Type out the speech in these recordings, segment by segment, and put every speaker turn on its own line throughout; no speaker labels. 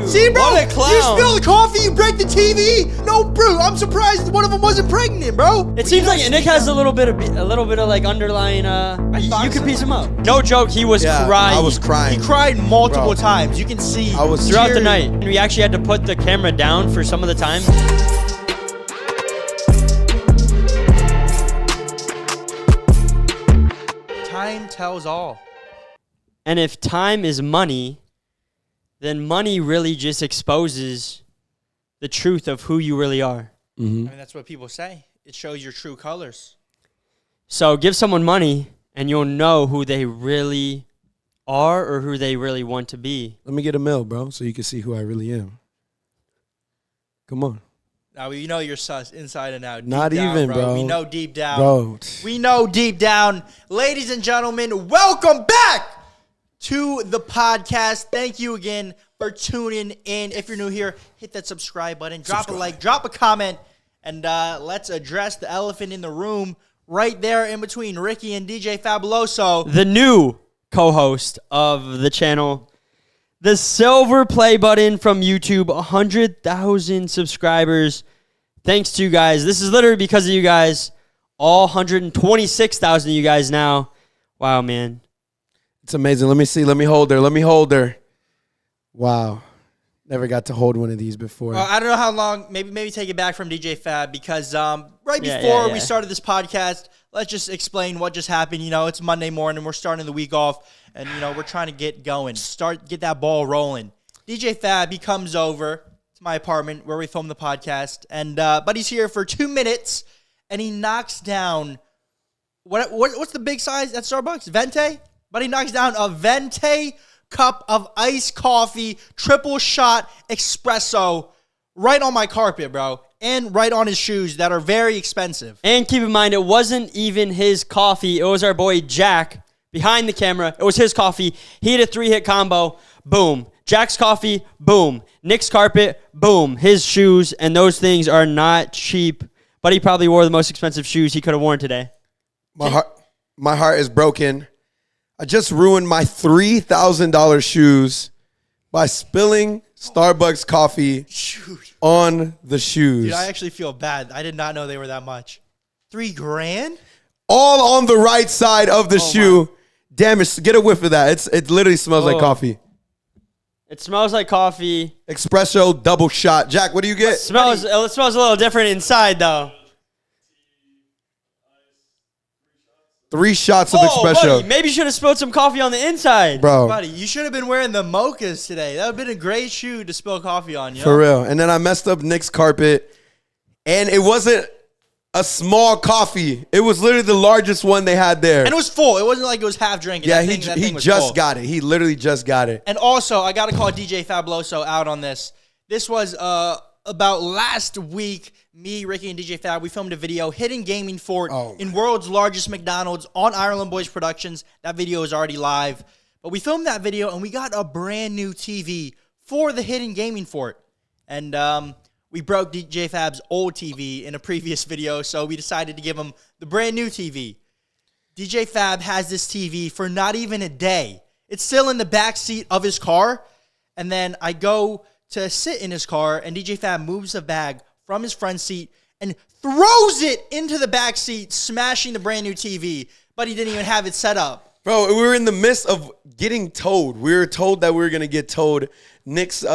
See, bro,
what a clown.
You spill the coffee, you break the TV. No, bro, I'm surprised one of them wasn't pregnant, bro.
It seems like Nick has a little bit of like underlying. You could piece him up. No joke, he was crying.
I was crying.
He cried multiple times. You can see.
I was
throughout the
cheering.
night. And we actually had to put the camera down for some of the time.
Time tells all.
And if time is money, then money really just exposes the truth of who you really are.
I mean, that's what people say. It shows your true colors.
So give someone money and you'll know who they really are or who they really want to be.
Let me get a mill, bro, so you can see who I really am. Come on.
Now, we know you're sus inside and out.
Not
down,
even, bro.
We know deep down.
Bro.
We know deep down. Ladies and gentlemen, welcome back to the podcast. Thank you again for tuning in. If you're new here, hit that subscribe button. Drop a like, drop a comment, and let's address the elephant in the room right there in between Ricky and DJ Fabuloso.
The new co-host of the channel. The silver play button from YouTube, 100,000 subscribers. Thanks to you guys. This is literally because of you guys. All 126,000 of you guys now. Wow, man.
It's amazing. Let me see. Let me hold her. Let me hold her. Wow. Never got to hold one of these before.
I don't know how long. Maybe take it back from DJ Fab because right before we started this podcast, let's just explain what just happened. You know, it's Monday morning. We're starting the week off, and, you know, we're trying to get going. Get that ball rolling. DJ Fab, he comes over to my apartment where we film the podcast, and but he's here for 2 minutes, and he knocks down, what's the big size at Starbucks? Venti? But he knocks down a Venti cup of iced coffee, triple shot espresso right on my carpet, bro. And right on his shoes that are very expensive.
And keep in mind, it wasn't even his coffee. It was our boy Jack behind the camera. It was his coffee. He had a 3-hit combo. Boom. Jack's coffee. Boom. Nick's carpet. Boom. His shoes. And those things are not cheap. But he probably wore the most expensive shoes he could have worn today.
My heart is broken. I just ruined my $3,000 shoes by spilling Starbucks coffee on the shoes.
Dude, I actually feel bad. I did not know they were that much. $3,000?
All on the right side of the shoe. Damn it. Get a whiff of that. It literally smells like coffee.
It smells like coffee.
Espresso double shot. Jack, what do you get?
It smells a little different inside, though.
3 shots of espresso.
Buddy, maybe you should have spilled some coffee on the inside.
Bro.
Buddy, you should have been wearing the mochas today. That would have been a great shoe to spill coffee on, you know?
For real. And then I messed up Nick's carpet. And it wasn't a small coffee. It was literally the largest one they had there.
And it was full. It wasn't like it was half drinking.
Yeah,
that thing
he
was
just
full.
got it. He literally just got it.
And also, I got to call DJ Fabuloso out on this. This was about last week. Me, Ricky, and DJ Fab, we filmed a video, Hidden Gaming Fort in world's largest McDonald's on Ireland Boys Productions. That video is already live. But we filmed that video, and we got a brand new TV for the Hidden Gaming Fort. And we broke DJ Fab's old TV in a previous video, so we decided to give him the brand new TV. DJ Fab has this TV for not even a day. It's still in the back seat of his car. And then I go to sit in his car, and DJ Fab moves the bag from his front seat and throws it into the back seat, smashing the brand new TV. But he didn't even have it set up.
Bro, we were in the midst of getting towed. We were told that we were going to get towed. Nick's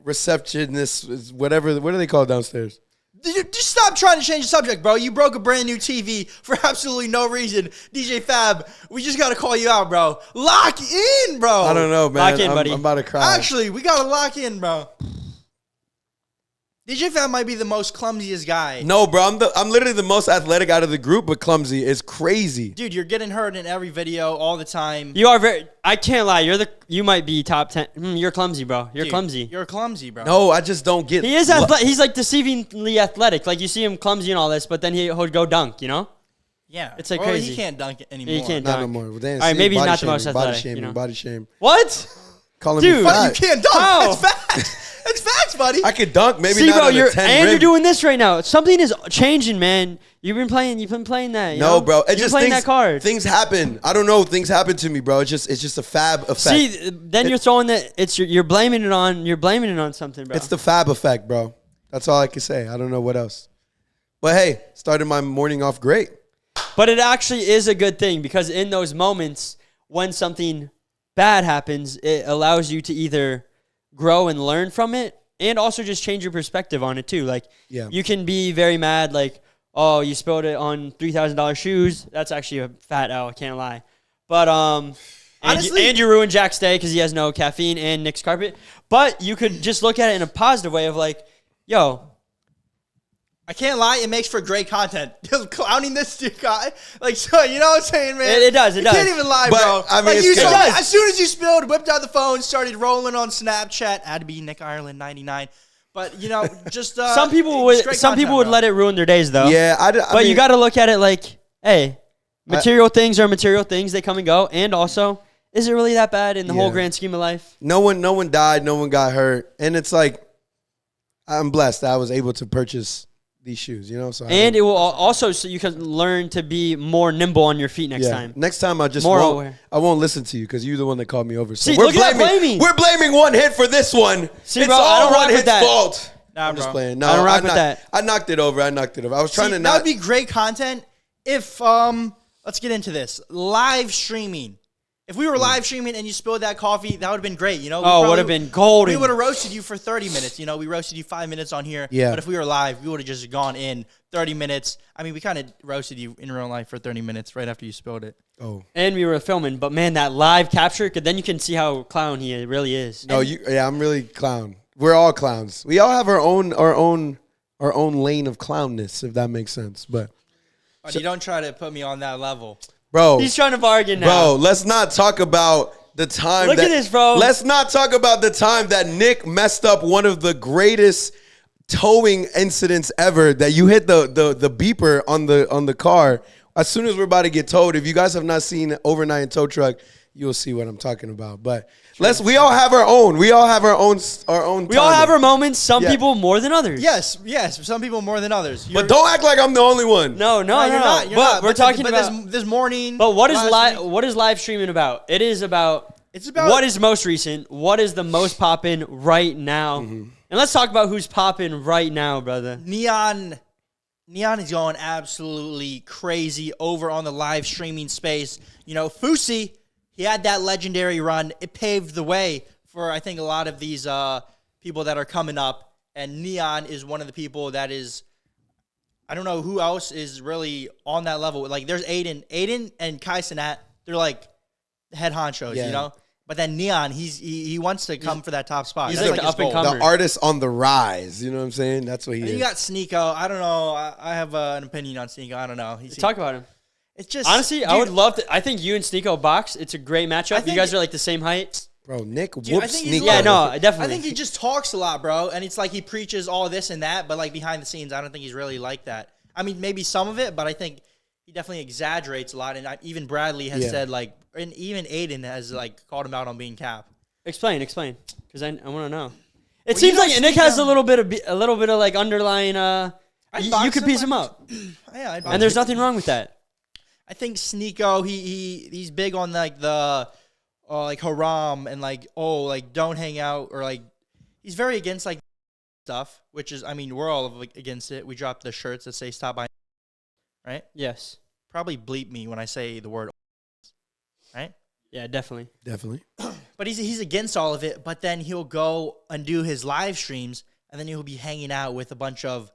receptionist, whatever, what do they call it downstairs?
Just stop trying to change the subject, bro. You broke a brand new TV for absolutely no reason. DJ Fab, we just got to call you out, bro. Lock in, bro.
I don't know, man.
Lock in, buddy.
I'm about to cry.
Actually, we got to lock in, bro. DJ Fab might be the most clumsiest guy.
No, bro. I'm literally the most athletic out of the group, but clumsy. It's crazy.
Dude, you're getting hurt in every video all the time.
You are very. I can't lie. You might be top 10. You're clumsy, bro. You're clumsy.
You're clumsy, bro.
No, I just don't get.
He is he's like deceivingly athletic. Like you see him clumsy and all this, but then he'll go dunk. You know?
Yeah,
it's like
well,
crazy.
He can't dunk it anymore.
He can't
Not
dunk.
no more. Well, damn,
all right, maybe he's not the most athletic.
Body shame.
You know?
Body shame.
What?
Calling
Dude,
me fat.
You can't dunk.
How?
It's facts. It's facts, buddy.
I could dunk, maybe
See,
not
bro,
on a 10 rim.
you're doing this right now. Something is changing, man. You've been playing that.
No, bro.
You've been playing that card.
Things happen. I don't know. Things happen to me, bro. It's just a fab effect.
See, then you're throwing that. You're blaming it on something, bro.
It's the fab effect, bro. That's all I can say. I don't know what else. But hey, started my morning off great.
But it actually is a good thing because in those moments when something bad happens, it allows you to either grow and learn from it and also just change your perspective on it too. Like, you can be very mad, like, oh, you spilled it on $3,000 shoes. That's actually a fat L, I can't lie. But honestly, and you ruined Jack's day because he has no caffeine and Nick's carpet. But you could just look at it in a positive way of like, yo,
I can't lie, it makes for great content. Clowning this guy, like, so, you know what I'm saying, man?
It does.
You can't even lie, bro.
I mean,
like,
it's good.
As soon as you spilled, whipped out the phone, started rolling on Snapchat. Had to be Nick Ireland 99. But you know, just
some people would let it ruin their days, though.
Yeah,
but mean, you got to look at it like, hey, material things are material things. They come and go, and also, is it really that bad in the whole grand scheme of life?
No one died. No one got hurt, and it's like, I'm blessed that I was able to purchase these shoes, you know. So
and it will also so you can learn to be more nimble on your feet next time.
Next time I won't listen to you because you're the one that called me over. So
See, look at that blaming.
We're blaming one hit for this one.
See,
it's
bro,
all
I don't rock
one
with
hit's
that.
fault.
Nah,
I'm just playing. No,
I don't rock with that.
I knocked it over. I was trying to
that would be great content if let's get into this live streaming. If we were live streaming and you spilled that coffee, that would have been great. You know,
would have been golden.
We would have roasted you for 30 minutes. You know, we roasted you 5 minutes on here.
Yeah.
But if we were live, we would have just gone in 30 minutes. I mean, we kind of roasted you in real life for 30 minutes right after you spilled it.
Oh.
And we were filming, but man, that live capture, then you can see how clown he really is.
No, I'm really clown. We're all clowns. We all have our own lane of clownness, if that makes sense. But
you don't try to put me on that level.
Bro,
he's trying to bargain now.
Bro, let's not talk about the time.
Look at this, bro.
Let's not talk about the time that Nick messed up one of the greatest towing incidents ever. That you hit the beeper on the car as soon as we're about to get towed. If you guys have not seen Overnight in Tow Truck, you'll see what I'm talking about. But we all have our own. We all have our own.
We all have our moments. Some people more than others.
Yes. Some people more than others.
But don't act like I'm the only one.
No.
You're not.
But we're talking about
this morning.
But what is live streaming about? It's about what is most recent. What is the most popping right now? Mm-hmm. And let's talk about who's popping right now, brother.
Neon is going absolutely crazy over on the live streaming space. You know, Fusi. He had that legendary run. It paved the way for, I think, a lot of these people that are coming up. And Neon is one of the people that is, I don't know who else is really on that level. Like, there's Aiden and Kai Cenat. They're like head honchos, you know? But then Neon, he wants to come for that top spot.
He's
That's
like the up-and-comer.
The artist on the rise. You know what I'm saying? That's what he is.
You got Sneeko. I don't know. I have an opinion on Sneeko. I don't know.
Talk about him.
It's just
honestly, dude, I would love to. I think you and Sneeko box. It's a great matchup. You guys are like the same height.
Bro, Nick whoops Sneeko.
Yeah, no, definitely.
I think he just talks a lot, bro. And it's like he preaches all this and that, but like behind the scenes, I don't think he's really like that. I mean, maybe some of it, but I think he definitely exaggerates a lot. And even Bradley has said like, and even Aiden has like called him out on being cap.
Explain, because I want to know. It seems like Nick has a little bit of like underlying. You could piece him up.
Yeah,
and there's nothing wrong with that.
I think Sneeko, he's big on like the like haram and like don't hang out, or like he's very against like stuff, which is, I mean, we're all against it. We dropped the shirts that say stop by, right?
Yes.
Probably bleep me when I say the word, right?
Yeah, definitely.
But he's against all of it, but then he'll go and do his live streams, and then he'll be hanging out with a bunch of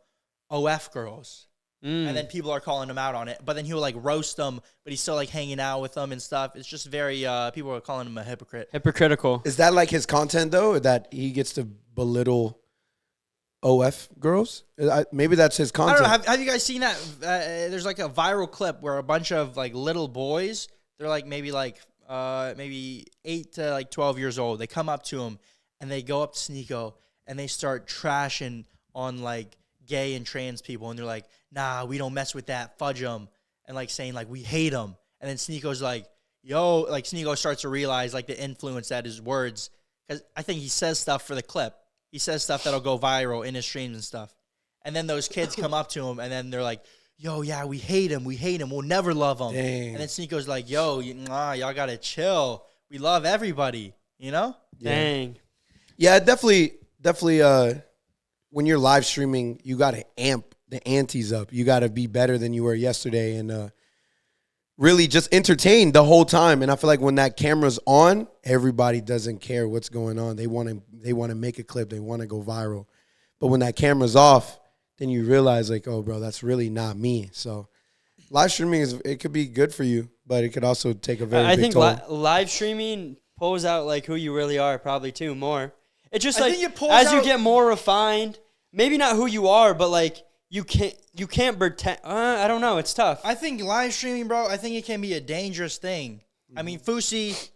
OF girls. And then people are calling him out on it. But then he'll like roast them, but he's still like hanging out with them and stuff. It's just very, people are calling him a hypocrite.
Hypocritical.
Is that like his content though, that he gets to belittle OF girls? Maybe that's his content.
I don't know. Have you guys seen that? There's like a viral clip where a bunch of like little boys, they're like maybe 8 to like 12 years old. They come up to him and they go up to Sneeko and they start trashing on like gay and trans people, and they're like, nah, we don't mess with that, fudge them, and like saying like we hate them. And then Sneeko's like, yo, like Sneeko starts to realize like the influence that his words, because I think he says stuff for the clip, he says stuff that'll go viral in his streams and stuff. And then those kids come up to him and then they're like, yo, yeah, we hate him. We'll never love him.
Dang.
And then Sneako's like, yo, y'all got to chill. We love everybody, you know?
Dang.
Yeah, definitely. When you're live streaming, you got to amp the antes up. You got to be better than you were yesterday and really just entertain the whole time. And I feel like when that camera's on, everybody doesn't care what's going on. They want to make a clip. They want to go viral. But when that camera's off, then you realize like, oh, bro, that's really not me. So live streaming it could be good for you, but it could also take a very big toll.
Live streaming pulls out like who you really are probably too more. It's just
I
like
think it pulls
as
out-
you get more refined, maybe not who you are, but like you can't pretend. I don't know. It's tough.
I think live streaming, bro, I think it can be a dangerous thing. I mean, Fusi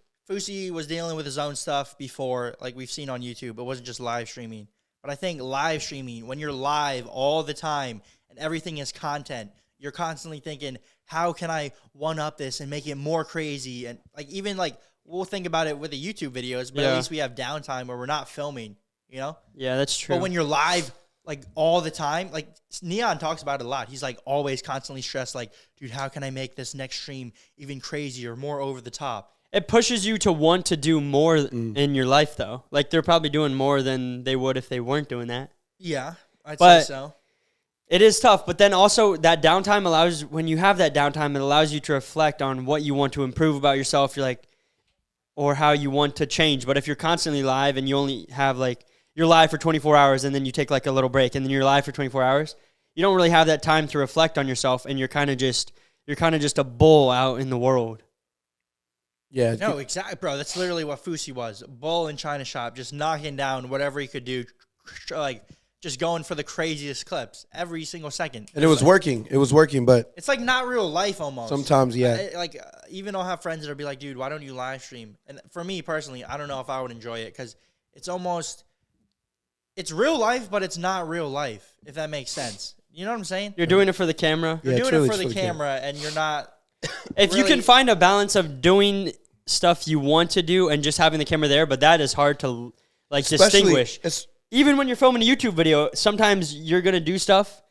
was dealing with his own stuff before, like we've seen on YouTube. It wasn't just live streaming. But I think live streaming, when you're live all the time and everything is content, you're constantly thinking, how can I one-up this and make it more crazy? And like even like we'll think about it with the YouTube videos, but at least we have downtime where we're not filming, you know?
Yeah, that's true.
But when you're live like all the time, like Neon talks about it a lot. He's like always constantly stressed, like, dude, how can I make this next stream even crazier, more over the top?
It pushes you to want to do more in your life, though. Like, they're probably doing more than they would if they weren't doing that.
Yeah, I'd say so.
It is tough, but then also that downtime allows, when you have that downtime, it allows you to reflect on what you want to improve about yourself. You're like, or how you want to change. But if you're constantly live and you only have like, you're live for 24 hours and then you take like a little break and then you're live for 24 hours, you don't really have that time to reflect on yourself and you're kind of just a bull out in the world.
Yeah.
No, exactly, bro. That's literally what Fusi was. Bull in China shop, just knocking down whatever he could do, like just going for the craziest clips every single second.
And it was working. It was working, but
it's like not real life almost.
sometimes, yeah.
Even I'll have friends that'll be like, dude, why don't you live stream? And for me personally, I don't know if I would enjoy it because it's almost, it's real life, but it's not real life, if that makes sense. You know what I'm saying?
You're doing it for the camera.
You're doing it for the camera, and you're not.
If you can find a balance of doing stuff you want to do and just having the camera there, but that is hard to like distinguish. Even when you're filming a YouTube video, sometimes you're gonna do stuff.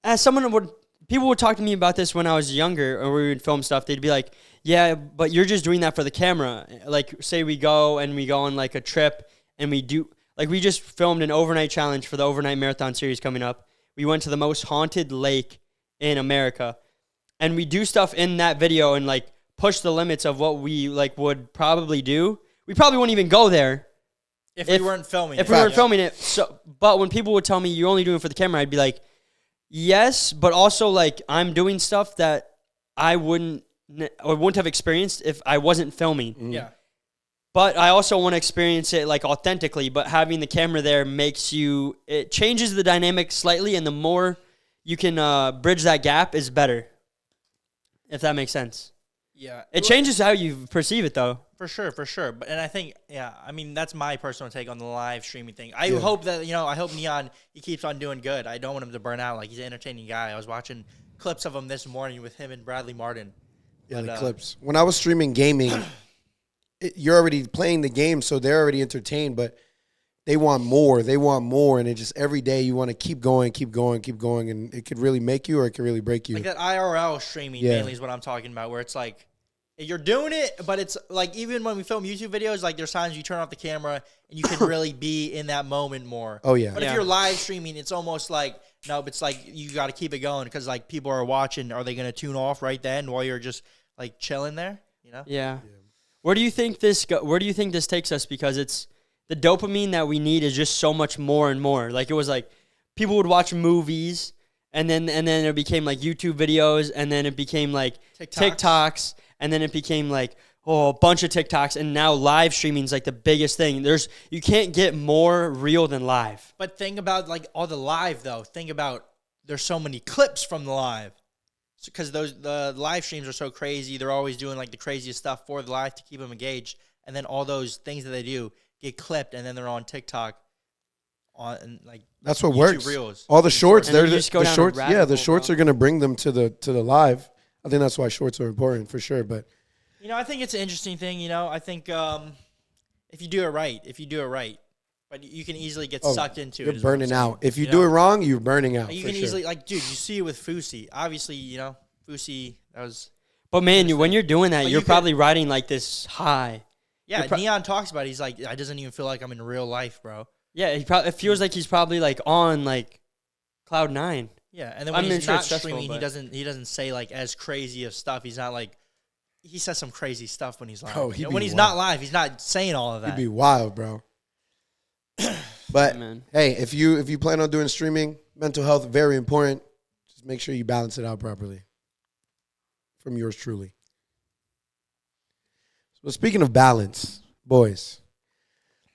As people would talk to me about this when I was younger, or we would film stuff. They'd be like, "Yeah, but you're just doing that for the camera." Like, say we go on like a trip, and we just filmed an overnight challenge for the overnight marathon series coming up. We went to the most haunted lake in America, and we do stuff in that video and like push the limits of what we like would probably do. We probably wouldn't even go there
if we weren't filming.
If we weren't filming it. So, but when people would tell me you're only doing it for the camera, I'd be like, yes, but also like I'm doing stuff that I wouldn't have experienced if I wasn't filming.
Yeah.
But I also want to experience it like authentically, but having the camera there it changes the dynamic slightly, and the more you can bridge that gap is better. If that makes sense.
Yeah.
It changes how you perceive it though.
For sure. And I think, I mean, that's my personal take on the live streaming thing. I hope that, I hope Neon, he keeps on doing good. I don't want him to burn out. Like, he's an entertaining guy. I was watching clips of him this morning with him and Bradley Martin.
Yeah, the clips. When I was streaming gaming, you're already playing the game, so they're already entertained, but they want more. And it just every day you want to keep going, and it could really make you or it could really break you.
Like that IRL streaming mainly is what I'm talking about, where it's like you're doing it, but it's like even when we film YouTube videos, like there's times you turn off the camera and you can really be in that moment more.
Oh, yeah.
But if you're live streaming, it's almost like, no, but it's like you got to keep it going because like people are watching. Are they going to tune off right then while you're just like chilling there? You know?
Yeah. Where do you think this takes us? Because it's the dopamine that we need is just so much more and more. Like it was like people would watch movies and then it became like YouTube videos and then it became like TikToks and then it became like a bunch of TikToks and now live streaming is like the biggest thing. You can't get more real than live.
But think about like all the live though. Think about there's so many clips from the live. Because the live streams are so crazy. They're always doing like the craziest stuff for the live to keep them engaged. And then all those things that they do get clipped and then they're on TikTok.
That's what
YouTube
works.
Reels.
All the shorts,
they're
the shorts. Yeah, the shorts are going to bring them to the live. I think that's why shorts are important for sure. But
I think it's an interesting thing. I think if you do it right, But you can easily get sucked into
you're
it.
You're burning out. If you do it wrong, you're burning out.
You can easily, like, dude, you see it with Fousey. Obviously, Fousey, that was.
But man, when you're doing that, you're probably riding like this high.
Yeah, Neon talks about it. He's like, I doesn't even feel like I'm in real life, bro.
Yeah, it feels like he's probably like on like cloud 9.
Yeah, and then when he's not streaming, he doesn't say like as crazy of stuff. He's not like he says some crazy stuff when he's live.
Oh,
when he's not live, he's not saying all of that.
He'd be wild, bro. But hey, if you plan on doing streaming, mental health very important. Just make sure you balance it out properly. From yours truly. So speaking of balance, boys,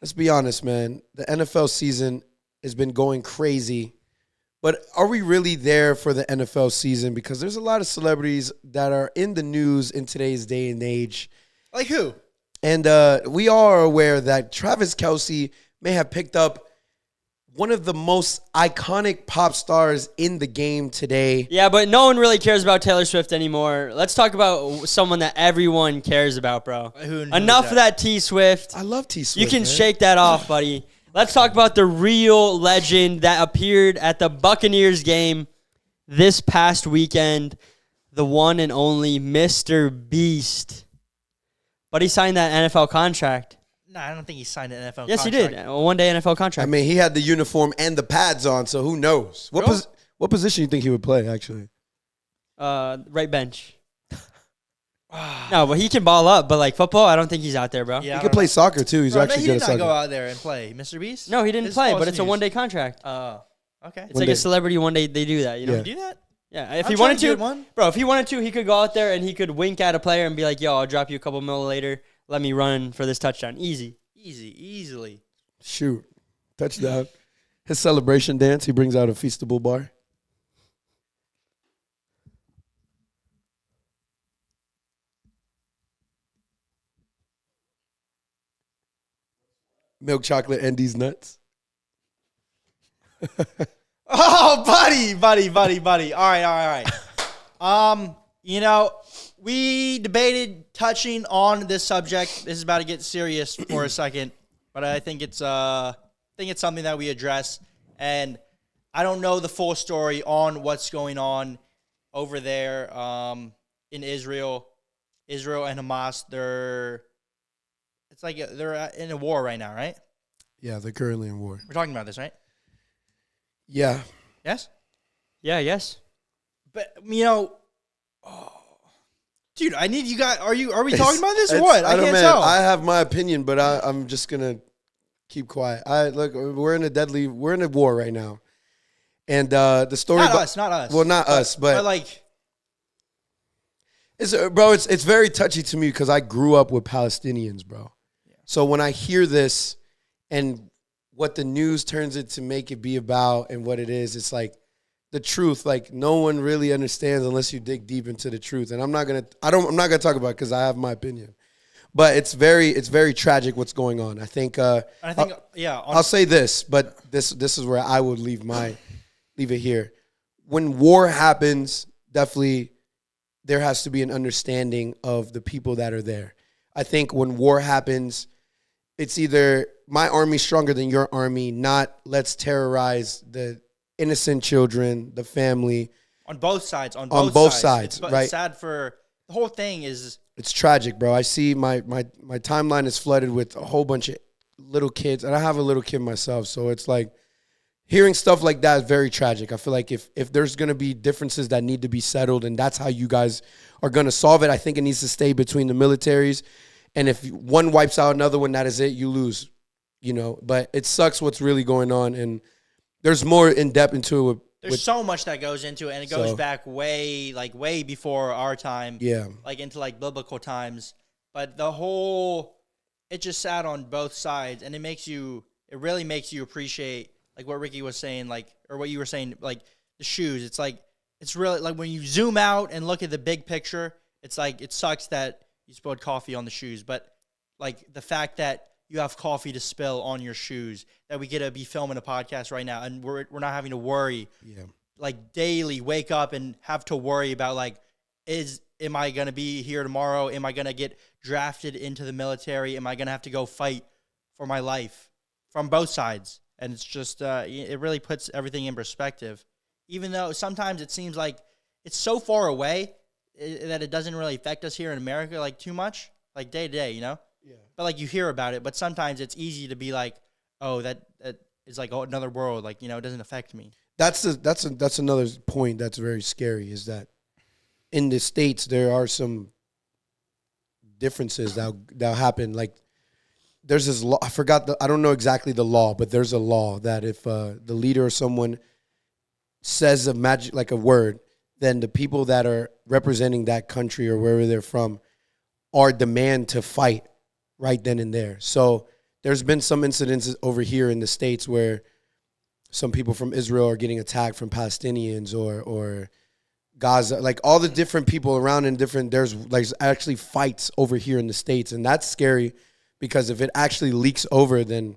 let's be honest, man. The NFL season has been going crazy. But are we really there for the NFL season? Because there's a lot of celebrities that are in the news in today's day and age.
Like who?
And we are aware that Travis Kelce may have picked up one of the most iconic pop stars in the game today.
Yeah, but no one really cares about Taylor Swift anymore. Let's talk about someone that everyone cares about, bro. Enough of that T-Swift.
I love T-Swift.
You can shake that off, buddy. Let's talk about the real legend that appeared at the Buccaneers game this past weekend, the one and only Mr. Beast. But he signed that NFL contract.
No, I don't think he signed an NFL contract.
Yes, he did. A one-day NFL contract.
I mean, he had the uniform and the pads on, so who knows? What position do you think he would play, actually?
Right bench. No, but he can ball up. But, like, football, I don't think he's out there, bro.
Yeah, he could play soccer, too. He's actually good at soccer.
He did not go out there and play. Mr. Beast?
No, he didn't play, but it's a one-day contract.
Oh, okay.
It's like a celebrity one-day. They do that, you know?
You do that?
Yeah, if he wanted to, bro, if he wanted to, he could go out there and he could wink at a player and be like, yo, I'll drop you a couple mil later. Let me run for this touchdown.
Easily.
Shoot. Touchdown. His celebration dance, he brings out a Feastable bar. Milk chocolate and these nuts.
Oh, buddy. All right. We debated touching on this subject. This is about to get serious for a second, but I think it's something that we address. And I don't know the full story on what's going on over there in Israel. Israel and Hamas, they're in a war right now, right?
Yeah, they're currently in war.
We're talking about this, right?
Yeah.
Yes?
Yeah, yes.
But, dude, I need you guys. Are we talking about this or what? I can't tell.
I have my opinion, but I'm just going to keep quiet. Look, we're in a war right now. And the story.
Not us.
Well, not us, but
like.
It's very touchy to me because I grew up with Palestinians, bro. Yeah. So when I hear this and what the news turns it to make it be about and what it is, it's like the truth. Like no one really understands unless you dig deep into the truth. And I'm not gonna talk about it because I have my opinion. But it's very tragic what's going on. I think. I'll say this, but this is where I would leave it here. When war happens, definitely there has to be an understanding of the people that are there. I think when war happens, it's either my army's stronger than your army, not let's terrorize the innocent children, the family.
On both sides.
Right?
It's sad for the whole thing is.
It's tragic, bro. I see my timeline is flooded with a whole bunch of little kids, and I have a little kid myself, so it's like hearing stuff like that is very tragic. I feel like if there's going to be differences that need to be settled and that's how you guys are going to solve it, I think it needs to stay between the militaries. And if one wipes out another one, that is it. You lose, But it sucks what's really going on. And there's more in depth into it.
There's so much that goes into it. And it goes back way before our time.
Yeah.
Like into like biblical times. But it's just sad on both sides. And it really makes you appreciate like what Ricky was saying, or what you were saying, like the shoes. It's like, it's really like when you zoom out and look at the big picture, it's like, it sucks that you spilled coffee on the shoes. But like the fact that you have coffee to spill on your shoes, that we get to be filming a podcast right now and we're not having to worry, like daily wake up and have to worry about like, am I going to be here tomorrow? Am I going to get drafted into the military? Am I going to have to go fight for my life from both sides. And it's just, it really puts everything in perspective. Even though sometimes it seems like it's so far away that it doesn't really affect us here in America, like, too much, like, day to day, you know? Yeah. But, like, you hear about it, but sometimes it's easy to be like, oh, that is like another world, like, you know, it doesn't affect me.
That's another point that's very scary, is that in the States there are some differences that happen. Like, there's this law, I don't know exactly the law, but there's a law that if the leader or someone says a word, then the people that are representing that country or wherever they're from are demand to fight right then and there. So there's been some incidents over here in the States where some people from Israel are getting attacked from Palestinians or Gaza, like all the different people around in there's like actually fights over here in the States. And that's scary because if it actually leaks over, then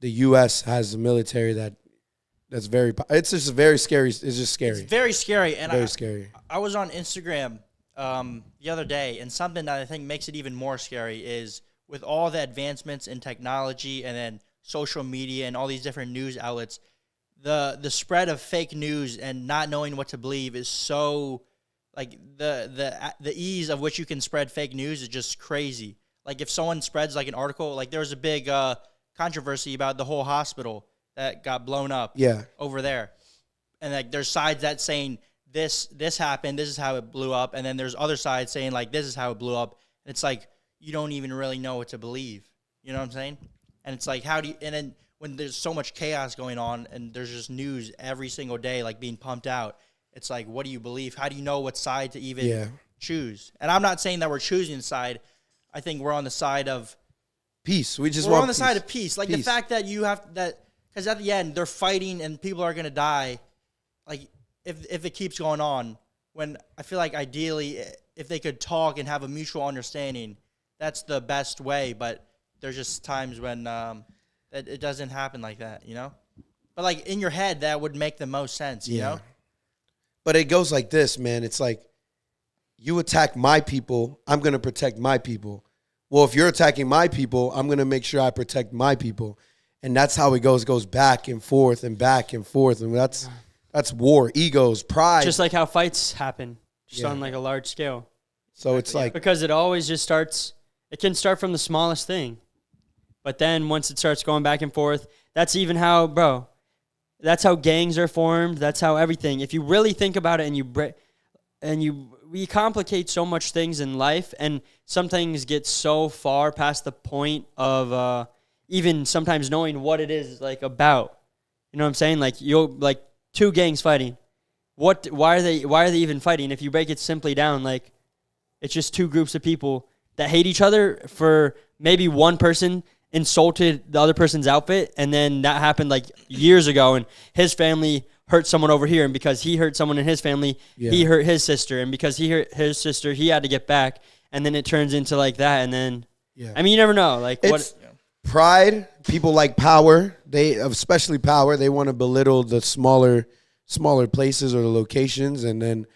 the U.S. has a military that's it's just very scary. It's just scary.
It's very scary. And
very scary.
I was on Instagram the other day, and something that I think makes it even more scary is with all the advancements in technology and then social media and all these different news outlets, the spread of fake news and not knowing what to believe is so, like, the ease of which you can spread fake news is just crazy. Like, if someone spreads, like, an article, like, there was a big controversy about the whole hospital that got blown up over there. And, like, there's sides that saying this happened, this is how it blew up, and then there's other sides saying, like, this is how it blew up. And it's like, you don't even really know what to believe. You know what I'm saying? And it's like, and then when there's so much chaos going on and there's just news every single day, like, being pumped out, it's like, what do you believe? How do you know what side to even choose? And I'm not saying that we're choosing a side. I think we're on the side of
peace. We're
on the side of peace. Like, the fact that you have that, because at the end they're fighting and people are going to die. Like, if it keeps going on, when I feel like ideally if they could talk and have a mutual understanding, that's the best way. But there's just times when it doesn't happen like that, you know? But, like, in your head, that would make the most sense, you know?
But it goes like this, man. It's like, you attack my people, I'm going to protect my people. Well, if you're attacking my people, I'm going to make sure I protect my people. And that's how it goes. It goes back and forth and back and forth. And that's war, egos, pride.
Just like how fights happen, just on, like, a large scale.
So it's like...
Because it always just starts... It can start from the smallest thing. But then once it starts going back and forth, that's even how, bro, that's how gangs are formed. That's how everything. If you really think about it we complicate so much things in life, and some things get so far past the point of even sometimes knowing what it is, like, about. You know what I'm saying? Like, like, two gangs fighting. Why are they even fighting? If you break it simply down, like, it's just two groups of people that hate each other for maybe one person insulted the other person's outfit, and then that happened, like, years ago, and his family hurt someone over here, and because he hurt someone in his family, he hurt his sister, and because he hurt his sister, he had to get back, and then it turns into like that, and then, I mean, you never know. Like,
it's pride, people like power, especially power, they want to belittle the smaller places or the locations, and then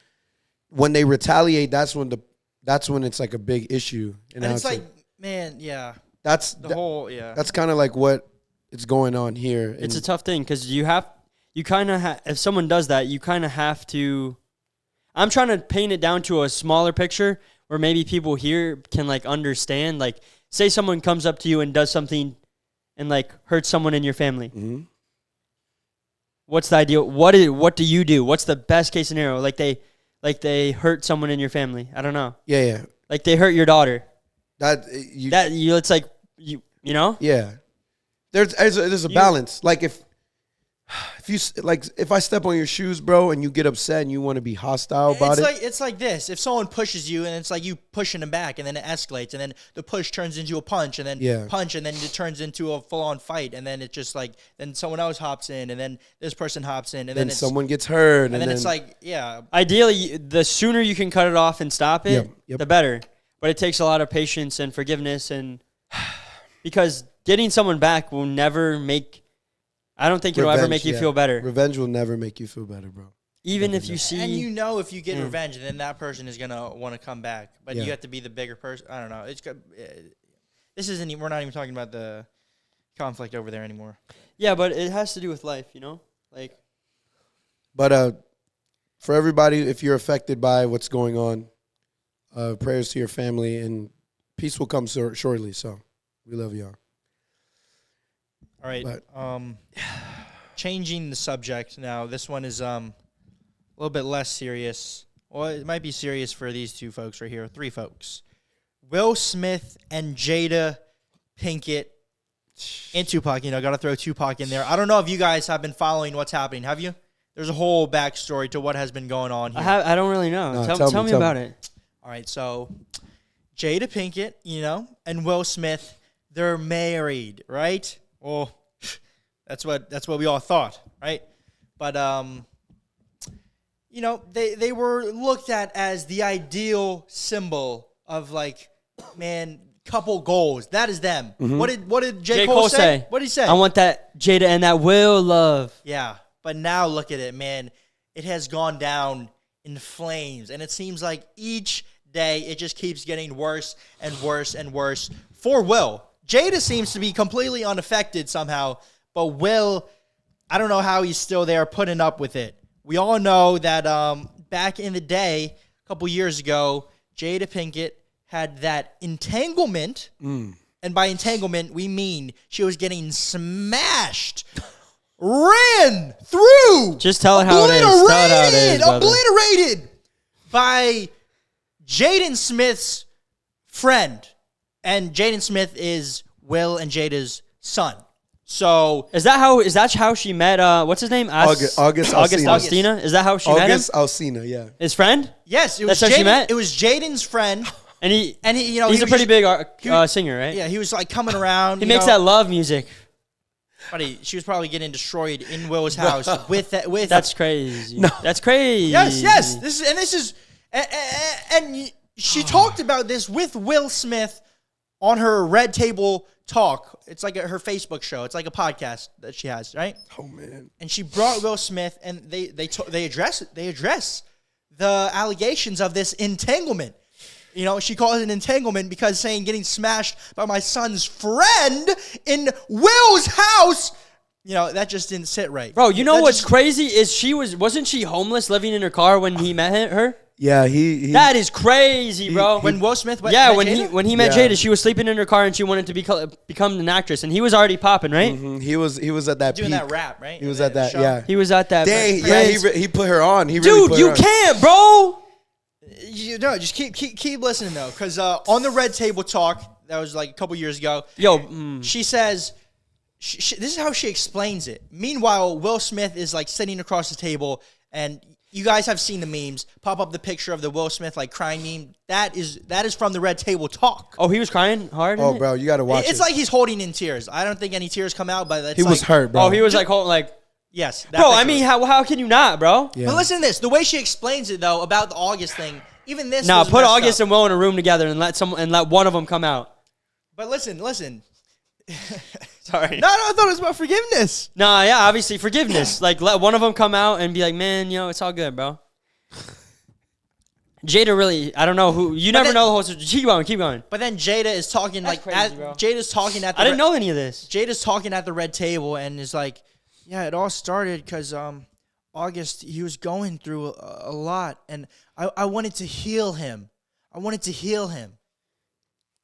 when they retaliate, that's when it's like a big issue.
And it's like, man,
that's kind of like what is going on here.
It's a tough thing because if someone does that, you kind of have to. I'm trying to paint it down to a smaller picture where maybe people here can, like, understand. Like, say someone comes up to you and does something and, like, hurts someone in your family. Mm-hmm. What's the ideal? What do you do? What's the best case scenario? Like they hurt someone in your family. I don't know.
Yeah.
Like they hurt your daughter.
It's
like you know.
Yeah. There's a balance. Like if I step on your shoes, bro, and you get upset and you want to be hostile about
it's like this. If someone pushes you and it's like you pushing them back, and then it escalates, and then the push turns into a punch, and then punch, and then it turns into a full-on fight, and then it just like then someone else hops in, and then this person hops in, and then
someone gets hurt,
and then it's like
Ideally, the sooner you can cut it off and stop it, the better. But it takes a lot of patience and forgiveness, and because getting someone back will never make. I don't think it'll ever make you feel better.
Revenge will never make you feel better, bro.
Even if you see...
And you know if you get revenge, then that person is going to want to come back. But you have to be the bigger person. I don't know. This isn't... We're not even talking about the conflict over there anymore.
Yeah, but it has to do with life, Like,
But for everybody, if you're affected by what's going on, prayers to your family, and peace will come shortly. So we love y'all.
All right. Changing the subject now. This one is a little bit less serious. Well, it might be serious for these two folks right here. Three folks. Will Smith and Jada Pinkett and Tupac. Got to throw Tupac in there. I don't know if you guys have been following what's happening. Have you? There's a whole backstory to what has been going on here.
I don't really know.
No,
tell me about it.
All right, so Jada Pinkett, and Will Smith, they're married, right? Well, that's what we all thought, right? But they were looked at as the ideal symbol of couple goals. That is them. Mm-hmm. What did J. Cole say? What did he say?
I want that Jada and that Will love.
Yeah, but now look at it, man. It has gone down in flames, and it seems like each day it just keeps getting worse and worse and worse for Will. Jada seems to be completely unaffected somehow, but Will, I don't know how he's still there putting up with it. We all know that back in the day, a couple years ago, Jada Pinkett had that entanglement, and by entanglement, we mean she was getting smashed, ran through,
just tell it how it is. Tell it how it is,
obliterated by Jaden Smith's friend, and Jaden Smith is Will and Jada's son. So
is that how she met? What's his name?
August
Alsina. Is that how she met him?
August Alsina, yeah.
His friend?
Yes,
that's how she met.
It was Jaden's friend,
and he
he's
a pretty big singer, right?
Yeah, he was coming around.
He makes that love music.
Buddy, she was probably getting destroyed in Will's house with that.
That's crazy.
No.
That's crazy.
Yes. And she talked about this with Will Smith on her Red Table Talk. It's like her Facebook show. It's like a podcast that she has, right?
Oh man.
And she brought Will Smith, and they address the allegations of this entanglement. She calls it an entanglement because saying getting smashed by my son's friend in Will's house, that just didn't sit right.
Bro, what's crazy is wasn't she homeless living in her car when he met her?
Yeah, he
that is crazy, bro.
When Will Smith met
Jada? when he met Jada, she was sleeping in her car and she wanted to become an actress, and he was already popping, right?
Mm-hmm. He was at that
doing
peak.
that rap, right?
He was at that, yeah.
He was at that.
Dang, he put her on.
Dude, you can't, bro.
Just keep listening though, because on the Red Table Talk that was a couple years ago, she says this is how she explains it. Meanwhile, Will Smith is sitting across the table, and you guys have seen the memes. Pop up the picture of the Will Smith crying meme. That is from the Red Table Talk.
Oh, he was crying hard.
Oh, bro, you got to watch it.
It's like he's holding in tears. I don't think any tears come out, but
he was hurt, bro.
Oh, he was holding
yes,
bro. I mean, how can you not, bro?
Yeah.
But listen to this. The way she explains it though about the August thing. Even this.
Now put August
up.
and Will in a room together and let one of them come out.
But listen.
Sorry.
No, I thought it was about forgiveness.
Nah, yeah, obviously forgiveness. Let one of them come out and be like, man, it's all good, bro. Jada really, I don't know who. You never know the whole situation. Keep going.
But then Jada is talking Jada's talking at the
I didn't know any of this.
Jada's talking at the Red Table and is like, yeah, it all started because August, he was going through a lot, and I wanted to heal him.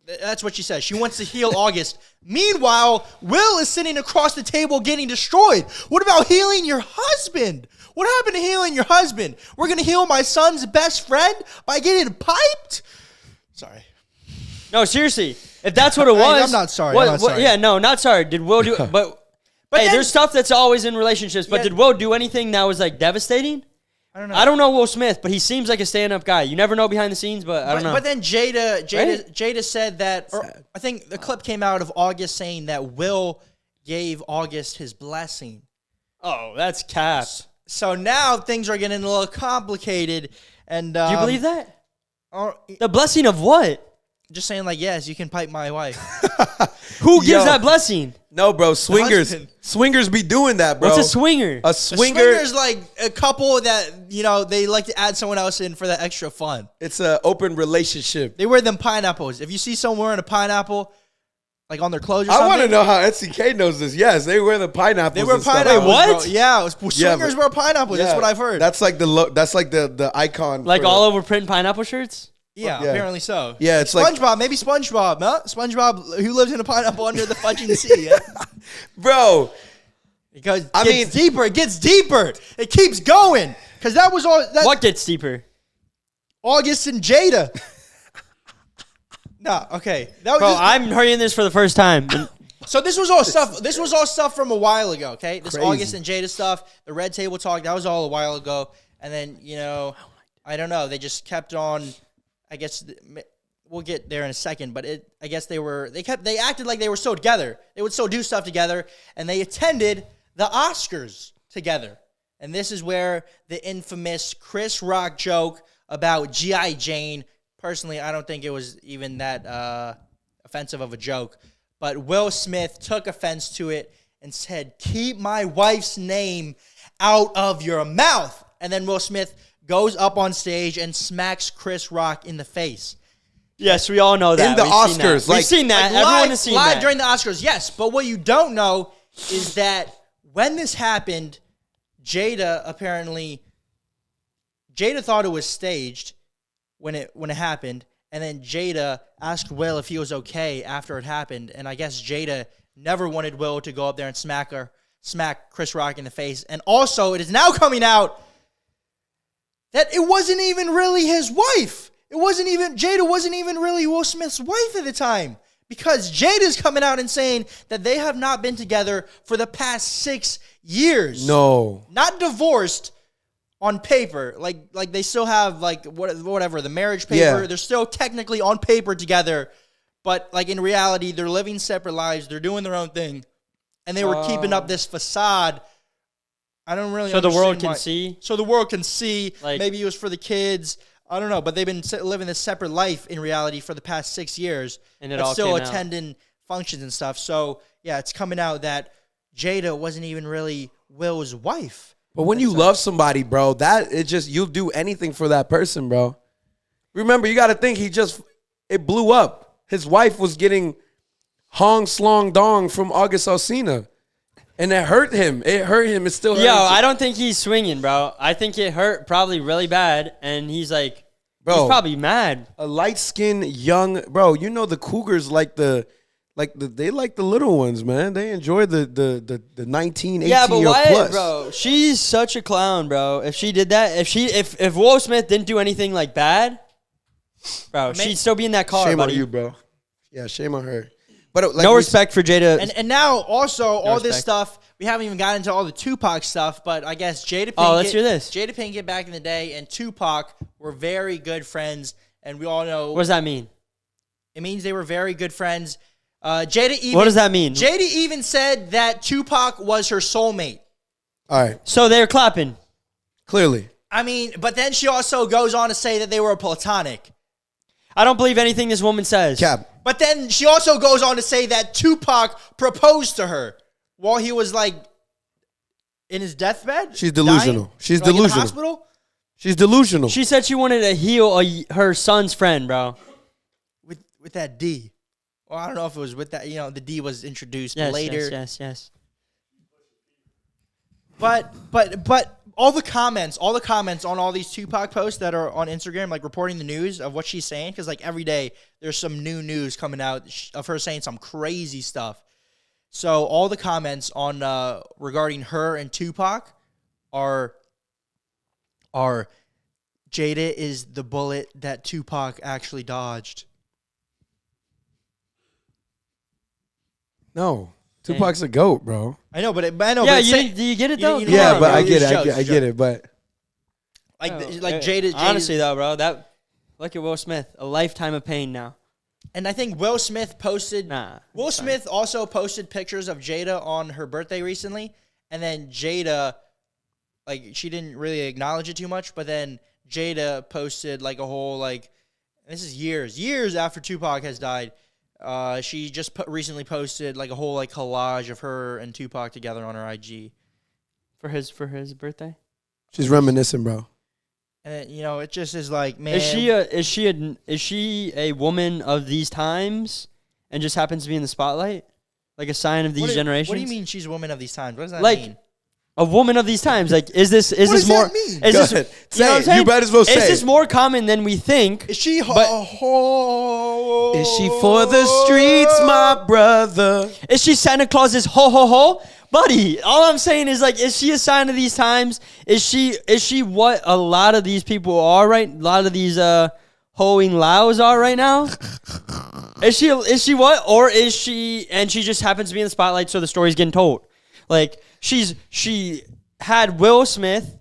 That's what she says. She wants to heal August. Meanwhile, Will is sitting across the table getting destroyed. What about healing your husband? What happened to healing your husband? We're going to heal my son's best friend by getting piped? Sorry.
No, seriously. If that's what it was.
I'm not sorry.
Yeah, no, not sorry. Did Will do But hey, there's stuff that's always in relationships. But did Will do anything that was devastating?
I don't know.
I don't know Will Smith, but he seems like a stand-up guy. You never know behind the scenes, but I don't know.
But then Jada said that, or I think the clip came out of August saying that Will gave August his blessing.
Oh, that's cap.
So now things are getting a little complicated. And
do you believe that? The blessing of what?
Just saying yes, you can pipe my wife.
Who gives that blessing?
No, bro, swingers be doing that, bro.
What's a swinger?
A swinger
is a couple that, they like to add someone else in for that extra fun.
It's an open relationship.
They wear them pineapples. If you see someone wearing a pineapple, like on their clothes or
I
something.
want to know how SCK knows this. Yes, they wear the pineapples.
They wear
and stuff.
pineapples.
Wait, what?
Bro. Yeah, swingers wear pineapples. That's what I've heard.
That's like the icon.
Like
for,
all over print pineapple shirts?
yeah, apparently so.
Yeah, it's
SpongeBob,
like
maybe SpongeBob, huh? SpongeBob, who lives in a pineapple under the fudging sea. Yeah?
bro.
Because it gets deeper. It keeps going. Because that was all.
What gets deeper?
August and Jada. Nah, okay. That was
Bro, I'm hearing this for the first time.
So this was all stuff. This was all stuff from a while ago. Okay, this
Crazy.
August and Jada stuff, the Red Table Talk. That was all a while ago. And then I don't know. They just kept on. I guess we'll get there in a second. But I guess they acted like they were still together. They would still do stuff together, and they attended the Oscars together. And this is where the infamous Chris Rock joke about G.I. Jane. Personally, I don't think it was even that offensive of a joke. But Will Smith took offense to it and said, "Keep my wife's name out of your mouth." And then Will Smith goes up on stage and smacks Chris Rock in the face.
Yes, we all know that.
In the Oscars.
We've seen that.
Like
Everyone has seen
live
that.
during the Oscars, yes. But what you don't know is that when this happened, Jada thought it was staged when it happened. And then Jada asked Will if he was okay after it happened. And I guess Jada never wanted Will to go up there and smack Chris Rock in the face. And also, it is now coming out that it wasn't even really his wife. Jada wasn't even really Will Smith's wife at the time. Because Jada's coming out and saying that they have not been together for the past 6 years.
No.
Not divorced. On paper, like they still have whatever the marriage paper.
Yeah.
They're still technically on paper together, but like in reality, they're living separate lives. They're doing their own thing, and they were keeping up this facade. I don't really.
So the world
understand
can see.
So the world can see.
Like,
maybe it was for the kids. I don't know, but they've been living this separate life in reality for the past 6 years,
and it
but
all
still
came out.
attending functions and stuff. So yeah, it's coming out that Jada wasn't even really Will's wife.
But when you love somebody, bro, you'll do anything for that person, bro. Remember, you got to think it blew up. His wife was getting hong slong dong from August Alsina. And it hurt him. It still hurts.
Yo, I don't think he's swinging, bro. I think it hurt probably really bad. And he's like,
bro,
he's probably mad.
A light-skinned young, bro, you know the Cougars they like the little ones, man. They enjoy the 19, 18
Yeah, but
year
why,
plus.
bro? She's such a clown, bro. If she did that, if Will Smith didn't do anything like bad, bro, she'd still be in that car.
Shame
buddy.
on you, bro. Yeah, shame on her. But
no respect for Jada.
And now also all this
respect.
stuff, we haven't even gotten into all the Tupac stuff, but I guess Jada Pinkett.
Oh, let's hear this.
Jada Pinkett back in the day and Tupac were very good friends, and we all know
What does that mean?
it means they were very good friends. Jada even.
What does that mean?
Jada even said that Tupac was her soulmate.
all right,
So they're clapping.
clearly.
I mean, but then she also goes on to say that they were platonic.
I don't believe anything this woman says.
Cap.
But then she also goes on to say that Tupac proposed to her while he was like in his deathbed.
She's delusional.
Dying?
She's
Like, in the
delusional.
hospital
She's delusional.
She said she wanted to heal her son's friend, bro.
with that D. Well, I don't know if it was with that. The D was introduced
Yes,
later.
yes.
But all the comments on all these Tupac posts that are on Instagram, like reporting the news of what she's saying, because like every day there's some new news coming out of her saying some crazy stuff. So all the comments on regarding her and Tupac are Jada is the bullet that Tupac actually dodged.
No. Tupac's a goat, bro.
I know, but
Yeah, do you get it though?
Yeah, but I
it's
get it.
jokes,
I get it. But
Like Jada.
Honestly, though, bro, look at Will Smith. A lifetime of pain now.
And I think Will Smith posted.
Nah,
Will Smith also posted pictures of Jada on her birthday recently, and then Jada, like, she didn't really acknowledge it too much, but then Jada posted like a whole this is years after Tupac has died. She just recently posted like a whole collage of her and Tupac together on her IG
for his birthday.
she's reminiscing, bro.
And it just is like, man.
Is she a woman of these times? and just happens to be in the spotlight? Like a sign of these generations?
What do you mean she's a woman of these times? What does that
like,
mean?
A woman of these times. Like, is this
What does
more?
that mean?
Is
Go
this?
ahead.
You know what I'm
Say it.
saying?
You might as well say
Is this
it.
more common than we think?
Is she
Is she for the
Oh.
streets, my brother?
Is she Santa Claus's ho ho ho? Buddy, all I'm saying is like, is she a sign of these times? Is she what a lot of these people are right? A lot of these hoeing lows are right now? Is she what? Or is she, and she just happens to be in the spotlight, so the story's getting told. Like, she had Will Smith,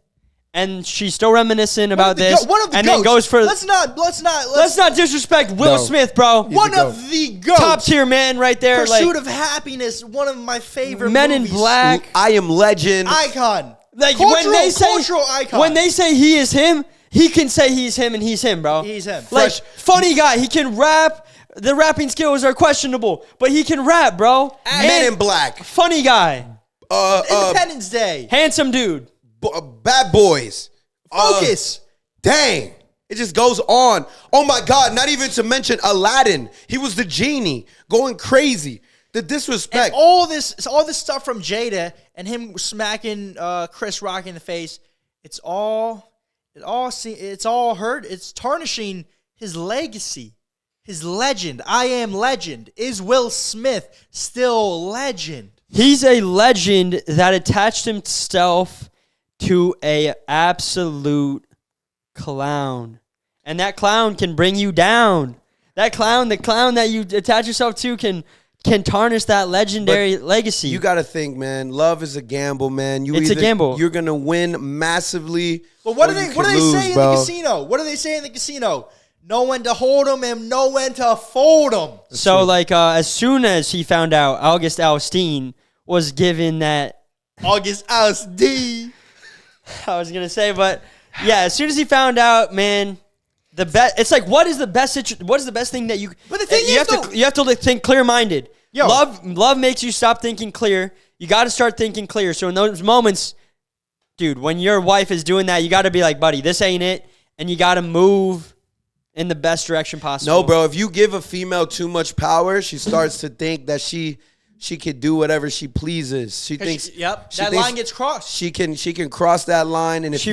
and she's still reminiscent about this, and then goes for.
Let's not
disrespect Will Smith, bro.
One of the GOATs.
Top tier man right there.
Pursuit of Happiness, one of my favorite
Men
movies.
in Black.
I Am Legend.
Icon.
Like
Cultural icon.
when they say he is him, he can say he's him and he's him, bro.
He's him.
Like,
Fresh.
funny guy. He can rap. The rapping skills are questionable, but he can rap, bro.
Men in Black.
Funny guy.
Independence Day.
Handsome dude.
Bad Boys.
Focus.
Dang. It just goes on. Oh my God. Not even to mention Aladdin. He was the genie going crazy. The disrespect.
And all this stuff from Jada and him smacking Chris Rock in the face. It's all hurt. It's tarnishing his legacy, his legend. I am legend. Is Will Smith still legend?
He's a legend that attached himself to a absolute clown. And that clown can bring you down. The clown that you attach yourself to can tarnish that legendary legacy.
You got to think, man. Love is a gamble, man.
It's a gamble.
You're going to win massively.
But what do
or
they
you
say
can lose,
in
bro.
the casino? What do they say in the casino? Know when to hold them and know when to fold them.
So, like, as soon as he found out August Alsteen was given that,
August Alsteen.
I was gonna say, but yeah, as soon as he found out, man, the best. It's like, what is the best thing that you?
But the thing
you
is,
you have to think clear minded.
Yo.
Love makes you stop thinking clear. You got to start thinking clear. So in those moments, dude, when your wife is doing that, you got to be like, buddy, this ain't it, and you got to move in the best direction possible.
No, bro. If you give a female too much power, she starts to think that she could do whatever she pleases. She thinks.
That line gets crossed.
She can cross that line, and if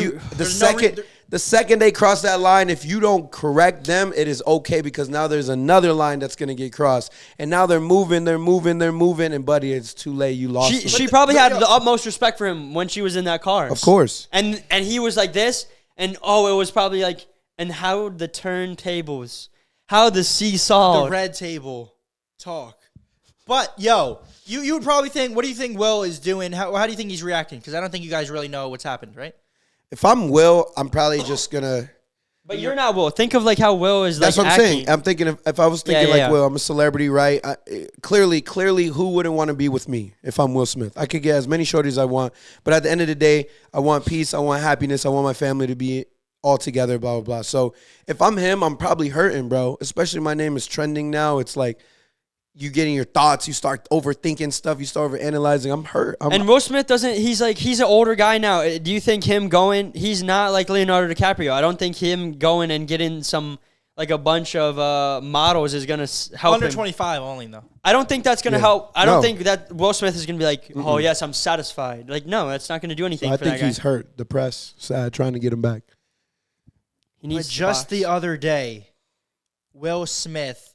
the second they cross that line, if you don't correct them, it is okay, because now there's another line that's gonna get crossed, and now they're moving, and buddy, it's too late. You lost.
She probably had the utmost respect for him when she was in that car.
Of course.
And he was like this, and it was probably like, and how the turntables, how the seesaw,
The red table talk. But, yo, you would probably think, what do you think Will is doing? How do you think he's reacting? Because I don't think you guys really know what's happened, right?
If I'm Will, I'm probably just gonna.
But you're not Will. Think of like how Will is.
That's
like
what I'm
acting.
saying. I'm thinking if I was thinking Will, I'm a celebrity, right? Clearly, who wouldn't want to be with me if I'm Will Smith? I could get as many shorties as I want, but at the end of the day, I want peace, I want happiness, I want my family to be all together, blah blah blah. So if I'm him, I'm probably hurting, bro. Especially my name is trending now. It's like, you getting your thoughts, you start overthinking stuff, you start overanalyzing. I'm hurt.
And Will Smith doesn't, he's an older guy now. Do you think him going, he's not like Leonardo DiCaprio. I don't think him going and getting like a bunch of models is going to help
Under
him.
25 only, though.
I don't think that's going to help. I don't
No.
think that Will Smith is going to be like, oh, yes, I'm satisfied. Like, no, that's not going to do anything
I
for that
think
guy.
he's hurt, depressed, sad, trying to get him back.
He needs
But
to
just
box.
the other day, Will Smith,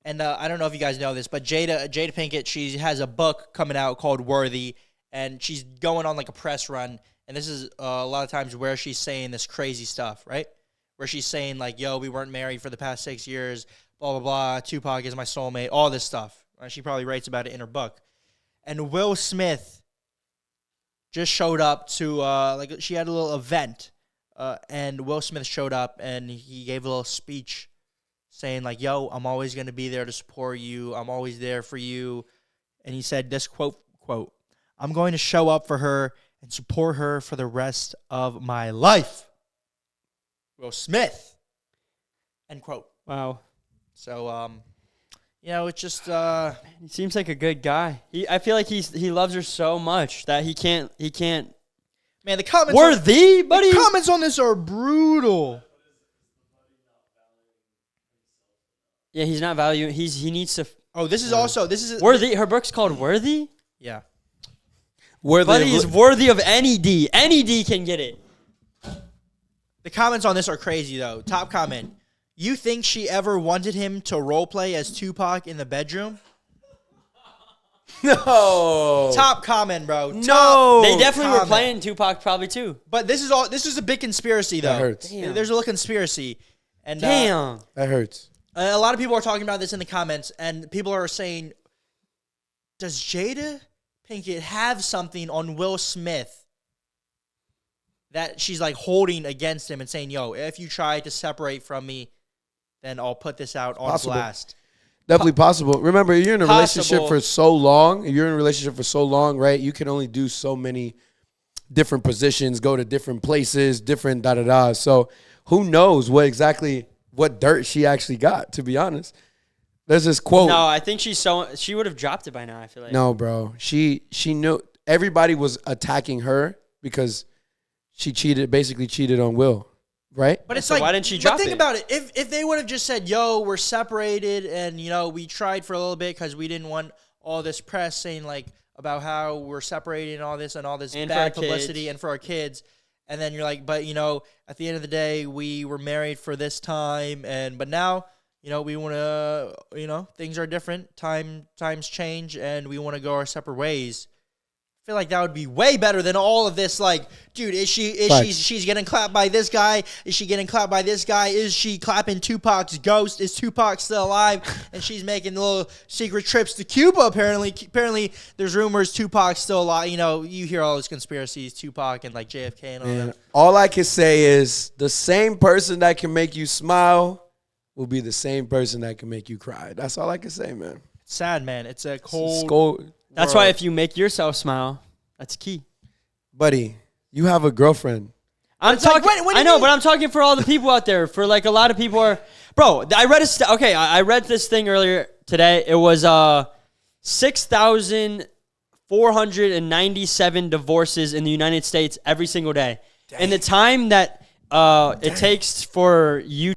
and I don't know if you guys know this, but Jada Pinkett, she has a book coming out called Worthy, and she's going on like a press run, and this is a lot of times where she's saying this crazy stuff, right? Where she's saying like, yo, we weren't married for the past 6 years, blah, blah, blah, Tupac is my soulmate, all this stuff. She probably writes about it in her book. And Will Smith just showed up to, she had a little event, and Will Smith showed up, and he gave a little speech saying like, yo, I'm always going to be there to support you. I'm always there for you. And he said this quote, I'm going to show up for her and support her for the rest of my life. Will Smith. End quote.
Wow.
So, it's just...
He seems like a good guy. I feel like he loves her so much that he can't...
Man, the comments...
Worthy, buddy?
The comments on this are brutal.
Yeah, he's not valuing. He needs to
Oh, this is
Worthy. Her book's called Worthy.
Yeah.
Buddy is worthy of any D. Any D can get it.
The comments on this are crazy though. Top comment: you think she ever wanted him to role play as Tupac in the bedroom?
No.
Top comment, bro.
No.
They definitely were playing Tupac probably too.
But this is a big conspiracy though.
That hurts.
Damn.
There's a little conspiracy. And
Damn.
That hurts.
a lot of people are talking about this in the comments, and people are saying, does Jada Pinkett have something on Will Smith that she's like holding against him and saying, yo, if you try to separate from me, then I'll put this out on blast.
Definitely possible. Remember, you're in a relationship for so long. You're in a relationship for so long, right? You can only do so many different positions, go to different places, different da-da-da. So who knows what dirt she actually got, to be honest. There's this quote.
No, I think she would have dropped it by now, I feel like.
No, bro. She knew everybody was attacking her because she basically cheated on Will. Right?
But it's
so
like,
why didn't she drop it?
But think about it. If they would have just said, yo, we're separated and, you know, we tried for a little bit because we didn't want all this press saying, like, about how we're separated and all this and bad publicity and for our kids. And then you're like, but, you know, at the end of the day, we were married for this time. But now, you know, we want to, you know, things are different. Times change and we want to go our separate ways. I feel like that would be way better than all of this. Like, dude, she's getting clapped by this guy? Is she getting clapped by this guy? Is she clapping Tupac's ghost? Is Tupac still alive? And she's making little secret trips to Cuba. Apparently, there's rumors Tupac's still alive. You know, you hear all those conspiracies, Tupac and like JFK and all that.
All I can say is the same person that can make you smile will be the same person that can make you cry. That's all I can say, man.
It's sad, man. It's a cold.
That's why if you make yourself smile, that's key.
Buddy, you have a girlfriend.
I'm talking. Like, I know, but I'm talking for all the people out there. For like a lot of people are, bro. I read I read this thing earlier today. It was 6,497 divorces in the United States every single day. Dang. And the time that it takes for you